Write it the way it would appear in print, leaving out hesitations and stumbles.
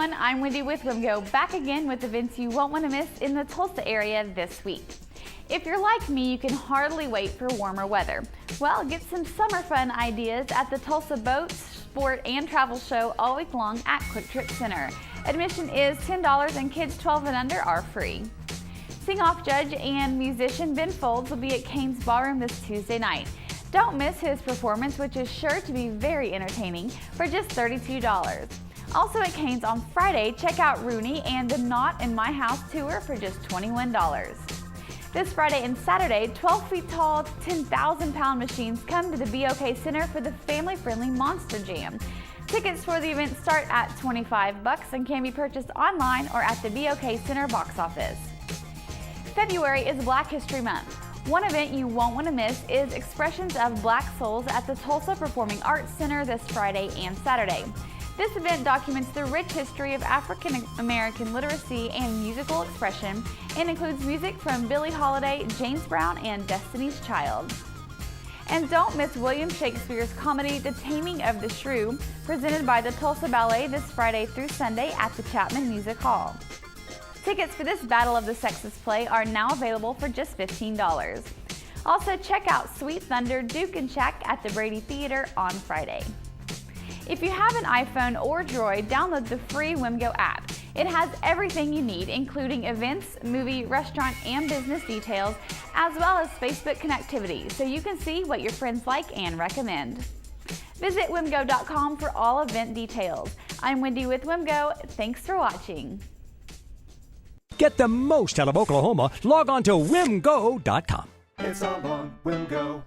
everyone, I'm Wendy with WIMGO, back again with events you won't want to miss in the Tulsa area this week. If you're like me, you can hardly wait for warmer weather. Well, get some summer fun ideas at the Tulsa Boat, Sport, and Travel Show all week long at Quick Trip Center. Admission is $10 and kids 12 and under are free. Sing-off judge and musician Ben Folds will be at Cain's Ballroom this Tuesday night. Don't miss his performance, which is sure to be very entertaining, for just $32. Also at Cain's on Friday, check out Rooney and the Not in My House tour for just $21. This Friday and Saturday, 12 feet tall, 10,000-pound machines come to the BOK Center for the family-friendly Monster Jam. Tickets for the event start at $25 and can be purchased online or at the BOK Center box office. February is Black History Month. One event you won't want to miss is Expressions of Black Souls at the Tulsa Performing Arts Center this Friday and Saturday. This event documents the rich history of African American literacy and musical expression and includes music from Billie Holiday, James Brown, and Destiny's Child. And don't miss William Shakespeare's comedy The Taming of the Shrew, presented by the Tulsa Ballet this Friday through Sunday at the Chapman Music Hall. Tickets for this Battle of the Sexes play are now available for just $15. Also, check out Sweet Thunder, Duke and Shack at the Brady Theater on Friday. If you have an iPhone or Droid, download the free WIMGO app. It has everything you need, including events, movie, restaurant, and business details, as well as Facebook connectivity, so you can see what your friends like and recommend. Visit WIMGO.com for all event details. I'm Wendy with WIMGO. Thanks for watching. Get the most out of Oklahoma. Log on to WIMGO.com. It's all on WIMGO.